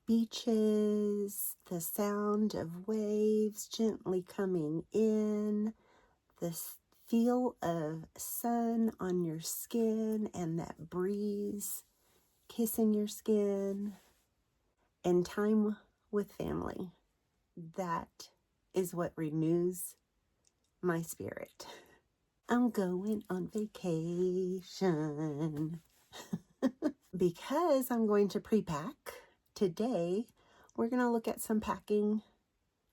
beaches, the sound of waves gently coming in, the feel of sun on your skin and that breeze kissing your skin, and time with family. That is what renews my spirit. I'm going on vacation because I'm going to pre-pack. Today, we're going to look at some packing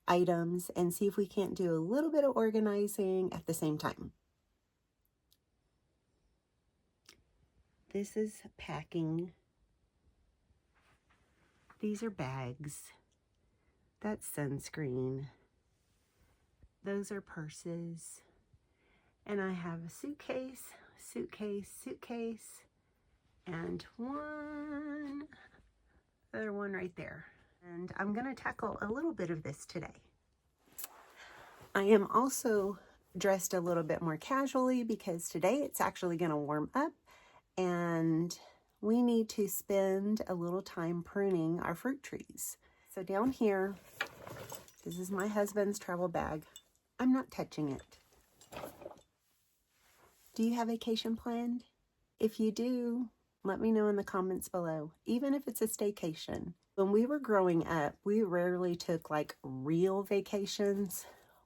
items and see if we can't do a little bit of organizing at the same time. This is packing. These are bags. That's sunscreen. Those are purses. And I have a suitcase, and one other one right there. And I'm going to tackle a little bit of this today. I am also dressed a little bit more casually because today it's actually going to warm up and we need to spend a little time pruning our fruit trees. So down here, this is my husband's travel bag. I'm not touching it. Do you have vacation planned? If you do, let me know in the comments below, even if it's a staycation. When we were growing up, we rarely took like real vacations.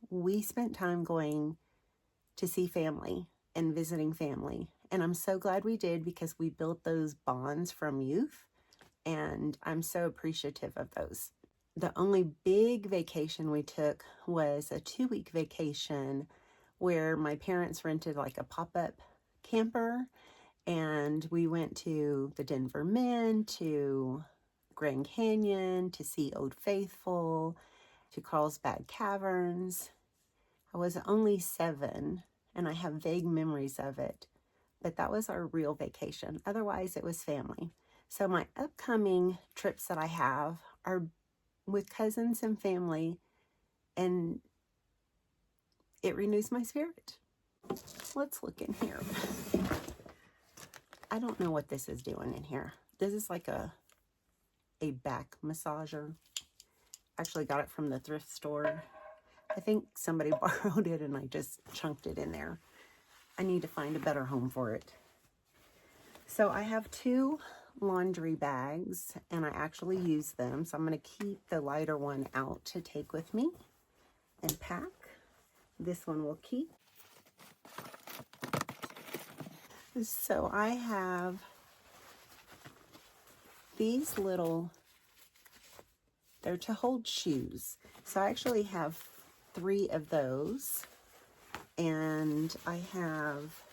We spent time going to see family and visiting family. And I'm so glad we did because we built those bonds from youth. And I'm so appreciative of those. The only big vacation we took was a 2-week vacation where my parents rented like a pop-up camper, and we went to the Denver Mint, to Grand Canyon, to see Old Faithful, to Carlsbad Caverns. I was only 7, and I have vague memories of it, but that was our real vacation. Otherwise, it was family. So my upcoming trips that I have are with cousins and family, and it renews my spirit. Let's look in here. I don't know what this is doing in here. This is like a back massager. Actually got it from the thrift store. I think somebody borrowed it and I just chunked it in there. I need to find a better home for it. So I have 2 laundry bags and I actually use them. So I'm going to keep the lighter one out to take with me and pack. This one will keep. So I have these little, they're to hold shoes. So I actually have 3 of those. And I have,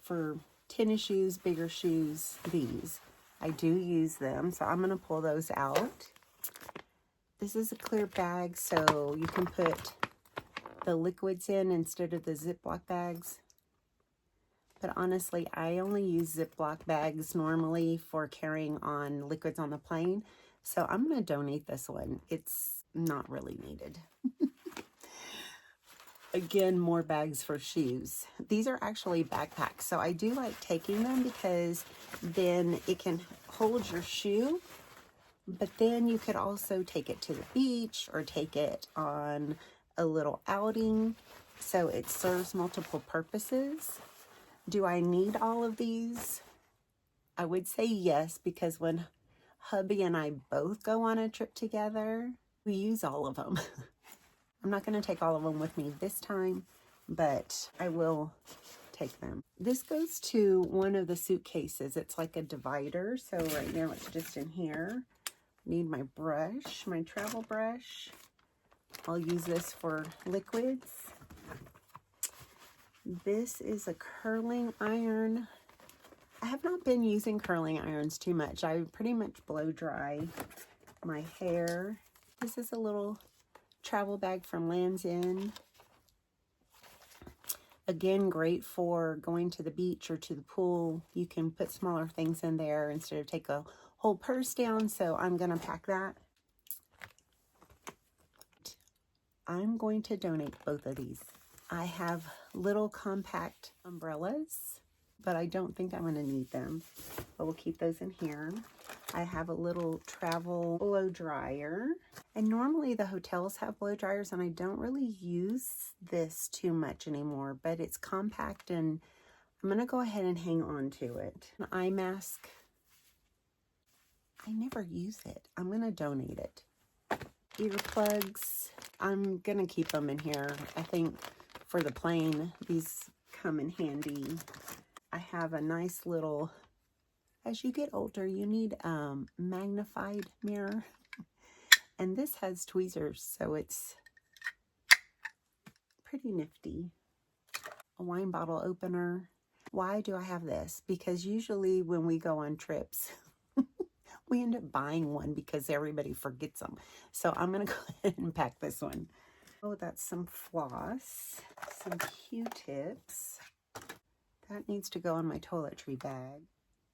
for tennis shoes, bigger shoes, these. I do use them, so I'm going to pull those out. This is a clear bag, so you can put the liquids in instead of the Ziploc bags. But honestly, I only use Ziploc bags normally for carrying on liquids on the plane. So I'm going to donate this one. It's not really needed. Again, more bags for shoes. These are actually backpacks. So I do like taking them because then it can hold your shoe. But then you could also take it to the beach or take it on a little outing. So it serves multiple purposes. Do I need all of these? I would say yes, because when hubby and I both go on a trip together, we use all of them. I'm not going to take all of them with me this time, but I will take them. This goes to one of the suitcases. It's like a divider. So right now it's just in here. Need my brush, my travel brush. I'll use this for liquids. This is a curling iron. I have not been using curling irons too much. I pretty much blow dry my hair. This is a little travel bag from Land's End. Again, great for going to the beach or to the pool. You can put smaller things in there instead of take a whole purse down. So I'm going to pack that. I'm going to donate both of these. I have little compact umbrellas. but I don't think I'm going to need them. But we'll keep those in here. I have a little travel blow dryer. And normally the hotels have blow dryers, and I don't really use this too much anymore, but it's compact and I'm going to go ahead and hang on to it. An eye mask. I never use it. I'm going to donate it. Earplugs. I'm going to keep them in here. I think for the plane, these come in handy. I have a nice little, as you get older, you need a magnified mirror. And this has tweezers, so it's pretty nifty. A wine bottle opener. Why do I have this? Because usually when we go on trips, we end up buying one because everybody forgets them. So I'm going to go ahead and pack this one. Oh, that's some floss, some Q-tips. That needs to go in my toiletry bag.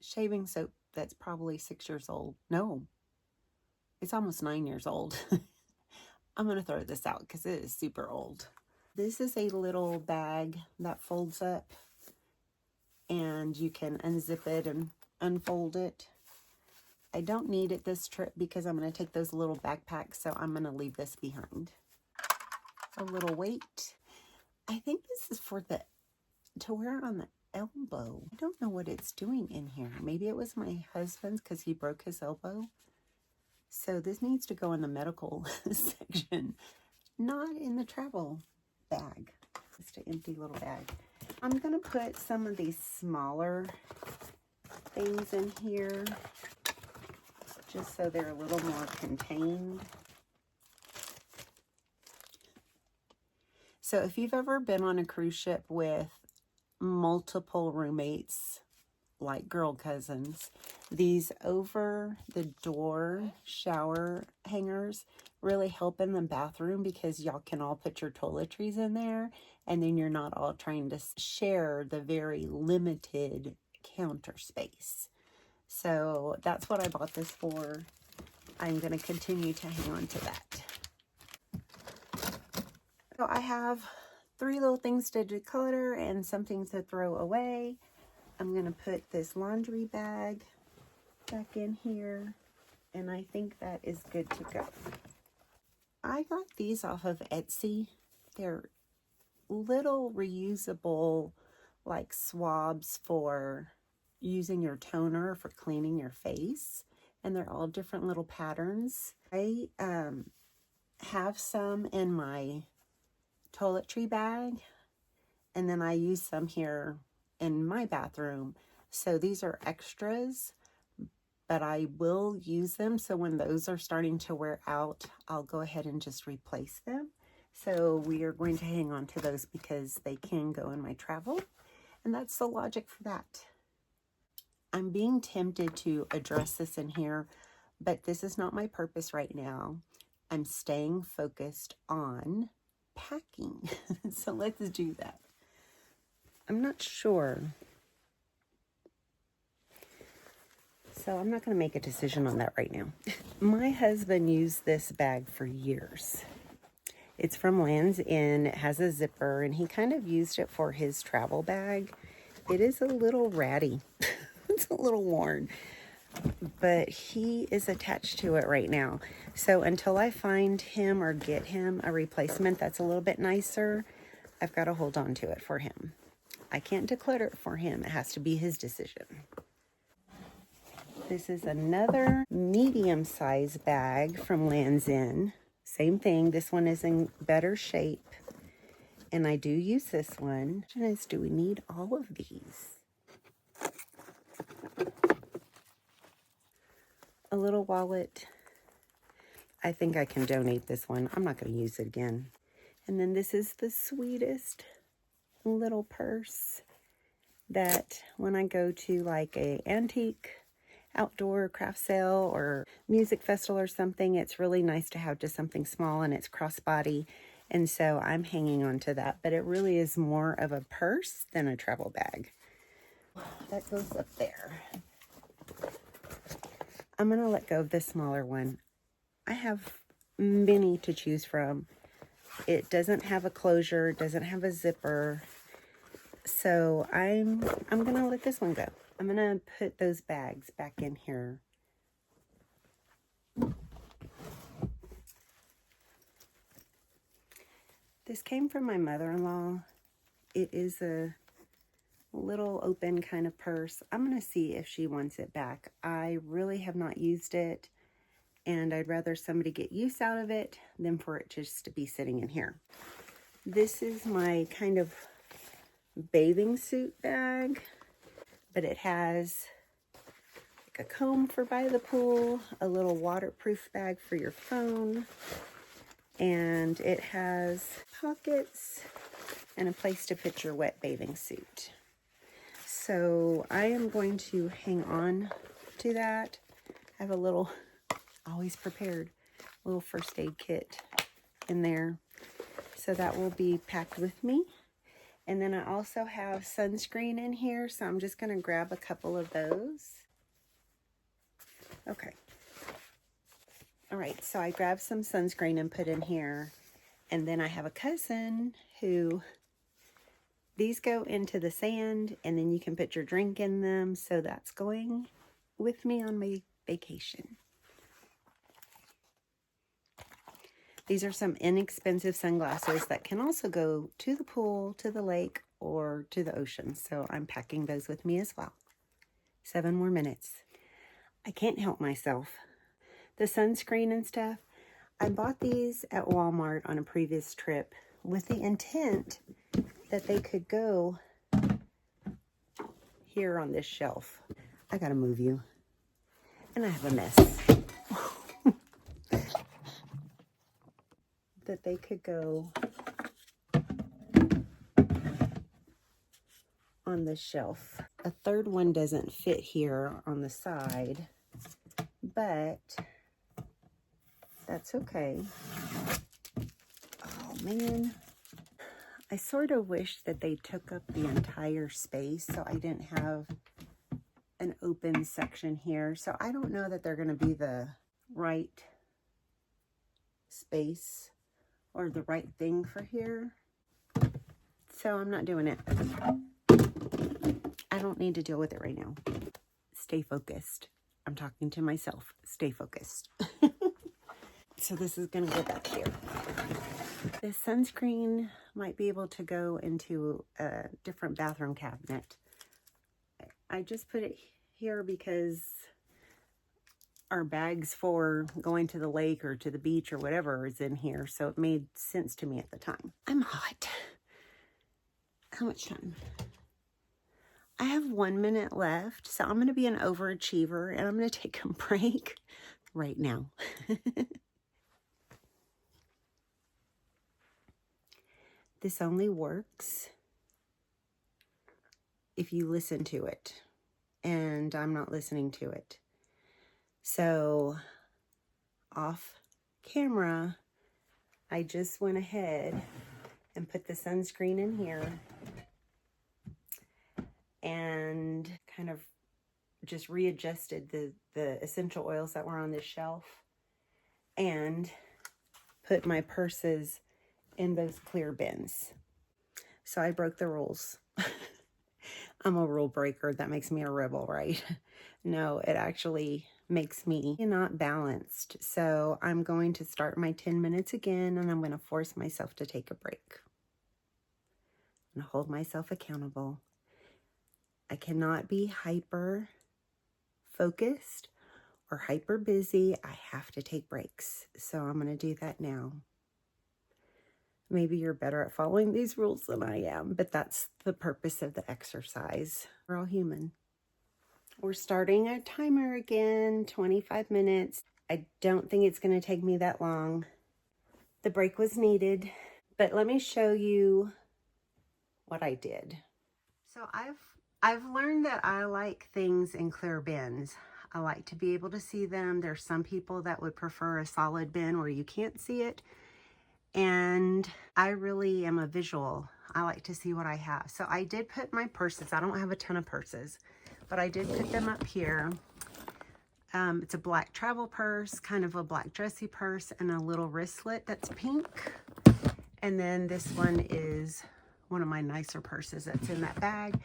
Shaving soap that's probably 6 years old. No, it's almost 9 years old. I'm going to throw this out because it is super old. This is a little bag that folds up and you can unzip it and unfold it. I don't need it this trip because I'm going to take those little backpacks, so I'm going to leave this behind. A little weight. I think this is for to wear on the elbow. I don't know what it's doing in here. Maybe it was my husband's because he broke his elbow. So this needs to go in the medical section, not in the travel bag. Just an empty little bag. I'm going to put some of these smaller things in here just so they're a little more contained. So if you've ever been on a cruise ship with multiple roommates, like girl cousins, these over the door shower hangers really help in the bathroom because y'all can all put your toiletries in there, and then you're not all trying to share the very limited counter space. So that's what I bought this for. I'm going to continue to hang on to that. So I have 3 little things to declutter and something to throw away. I'm going to put this laundry bag back in here, and I think that is good to go. I got these off of Etsy. They're little reusable like swabs for using your toner for cleaning your face, and they're all different little patterns. I have some in my toiletry bag, and then I use some here in my bathroom. So these are extras, but I will use them. So when those are starting to wear out, I'll go ahead and just replace them. So we are going to hang on to those because they can go in my travel. And that's the logic for that. I'm being tempted to address this in here, but this is not my purpose right now. I'm staying focused on packing. So let's do that. I'm not sure. So I'm not going to make a decision on that right now. My husband used this bag for years. It's from Land's End. It has a zipper, and he kind of used it for his travel bag. It is a little ratty. It's a little worn, but he is attached to it right now. So until I find him or get him a replacement that's a little bit nicer, I've got to hold on to it for him. I can't declutter it for him. It has to be his decision. This is another medium-sized bag from Land's End. Same thing. This one is in better shape, and I do use this one. The question is, do we need all of these? A little wallet. I think I can donate this one. I'm not going to use it again. And then this is the sweetest little purse that when I go to like a antique outdoor craft sale or music festival or something, it's really nice to have just something small, and it's crossbody. And so I'm hanging on to that, but it really is more of a purse than a travel bag. That goes up there. I'm going to let go of this smaller one. I have many to choose from. It doesn't have a closure, it doesn't have a zipper. So I'm gonna let this one go. I'm gonna put those bags back in here. This came from my mother-in-law. It is a little open kind of purse. I'm gonna see if she wants it back. I really have not used it, and I'd rather somebody get use out of it than for it just to be sitting in here. This is my kind of bathing suit bag, but it has like a comb for by the pool, a little waterproof bag for your phone, and it has pockets and a place to put your wet bathing suit. So I am going to hang on to that. I have a little, always prepared, little first aid kit in there. So that will be packed with me. And then I also have sunscreen in here, so I'm just gonna grab a couple of those. Okay. All right, so I grabbed some sunscreen and put in here. And then I have a cousin who, these go into the sand and then you can put your drink in them. So that's going with me on my vacation. These are some inexpensive sunglasses that can also go to the pool, to the lake, or to the ocean. So I'm packing those with me as well. 7 more minutes. I can't help myself. The sunscreen and stuff, I bought these at Walmart on a previous trip with the intent that they could go here on this shelf. I gotta move you. And I have a mess. That they could go on the shelf. A third one doesn't fit here on the side, but that's okay. Oh man, I sort of wish that they took up the entire space so I didn't have an open section here. So I don't know that they're going to be the right space or the right thing for here. So I'm not doing it. I don't need to deal with it right now. Stay focused. I'm talking to myself. Stay focused. So this is gonna go back here. This sunscreen might be able to go into a different bathroom cabinet. I just put it here because our bags for going to the lake or to the beach or whatever is in here, so it made sense to me at the time. I'm hot. How much time? I have 1 minute left, so I'm going to be an overachiever and I'm going to take a break right now. This only works if you listen to it, and I'm not listening to it. So off camera, I just went ahead and put the sunscreen in here and kind of just readjusted the essential oils that were on this shelf and put my purses in those clear bins. So I broke the rules. I'm a rule breaker. That makes me a rebel, right? No, it actually makes me not balanced. So I'm going to start my 10 minutes again, and I'm going to force myself to take a break and hold myself accountable. I cannot be hyper focused or hyper busy. I have to take breaks. So I'm going to do that now. Maybe you're better at following these rules than I am, but that's the purpose of the exercise. We're all human. We're starting a timer again, 25 minutes. I don't think it's going to take me that long. The break was needed, but let me show you what I did. So I've learned that I like things in clear bins. I like to be able to see them. There's some people that would prefer a solid bin where you can't see it. And I really am a visual. I like to see what I have. So I did put my purses. I don't have a ton of purses, but I did put them up here. It's a black travel purse, kind of a black dressy purse, and a little wristlet that's pink. And then this one is one of my nicer purses that's in that bag.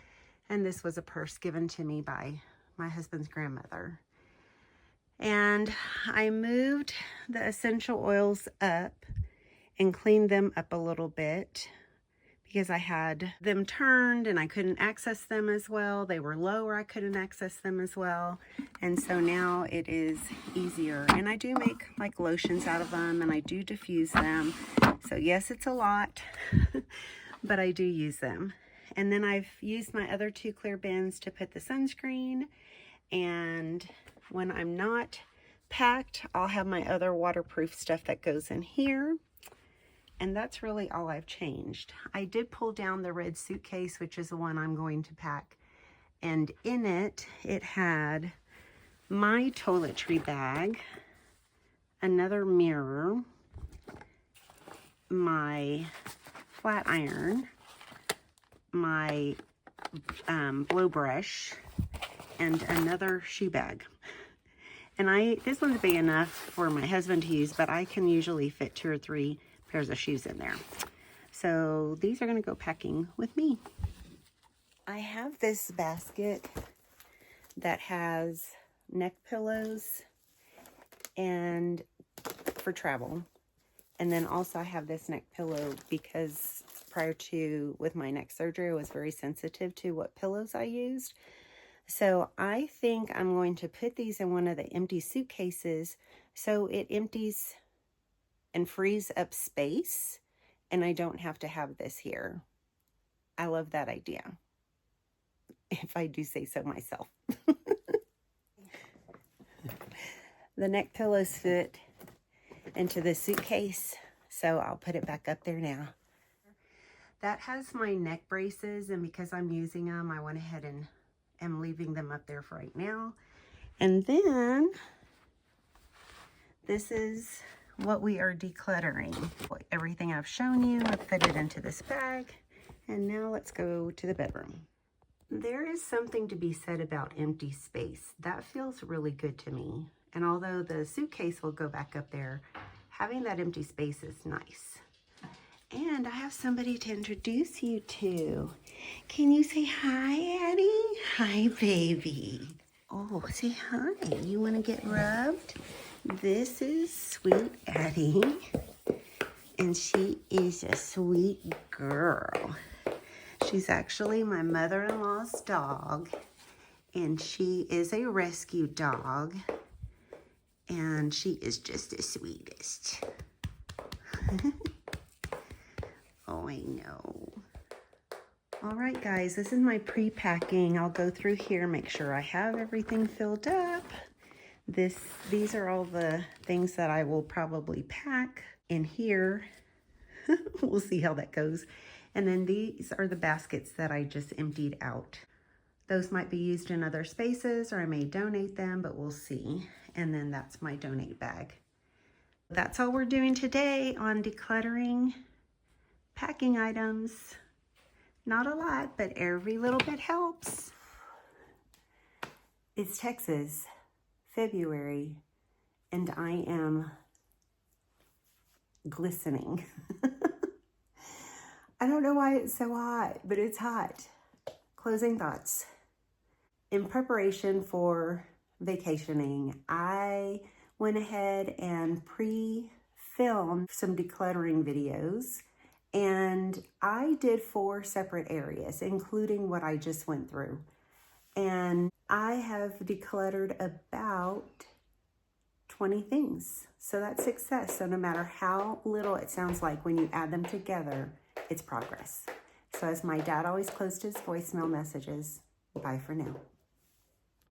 And this was a purse given to me by my husband's grandmother. And I moved the essential oils up and cleaned them up a little bit because I had them turned and I couldn't access them as well. They were lower, I couldn't access them as well. And so now it is easier. And I do make like lotions out of them, and I do diffuse them. So yes, it's a lot, but I do use them. And then I've used my other 2 clear bins to put the sunscreen. And when I'm not packed, I'll have my other waterproof stuff that goes in here. And that's really all I've changed. I did pull down the red suitcase, which is the one I'm going to pack. And in it, it had my toiletry bag, another mirror, my flat iron, my blow brush, and another shoe bag. And this one's big enough for my husband to use, but I can usually fit 2 or 3 pairs of shoes in there. So these are going to go packing with me. I have this basket that has neck pillows and for travel. And then also I have this neck pillow because prior to with my neck surgery, I was very sensitive to what pillows I used. So I think I'm going to put these in one of the empty suitcases so it empties and frees up space, and I don't have to have this here. I love that idea, if I do say so myself. The neck pillows fit into the suitcase, so I'll put it back up there now. That has my neck braces, and because I'm using them, I went ahead and am leaving them up there for right now. And then this is what we are decluttering. Everything I've shown you, I've put it into this bag. And now let's go to the bedroom. There is something to be said about empty space. That feels really good to me. And although the suitcase will go back up there, having that empty space is nice. And I have somebody to introduce you to. Can you say hi, Addy? Hi, baby. Oh, say hi. You want to get rubbed? This is sweet Addy, and she is a sweet girl. She's actually my mother-in-law's dog, and she is a rescue dog, and she is just the sweetest. Oh, I know. All right, guys, this is my pre-packing. I'll go through here, make sure I have everything filled up. These are all the things that I will probably pack in here. We'll see how that goes. And then these are the baskets that I just emptied out. Those might be used in other spaces, or I may donate them, but we'll see. And then that's my donate bag. That's all we're doing today on decluttering, packing items. Not a lot, but every little bit helps. It's Texas, February, and I am glistening. I don't know why it's so hot, but it's hot. Closing thoughts. In preparation for vacationing, I went ahead and pre-filmed some decluttering videos, and I did 4 separate areas, including what I just went through. And I have decluttered about 20 things. So that's success. So no matter how little it sounds like, when you add them together, it's progress. So as my dad always closed his voicemail messages, bye for now.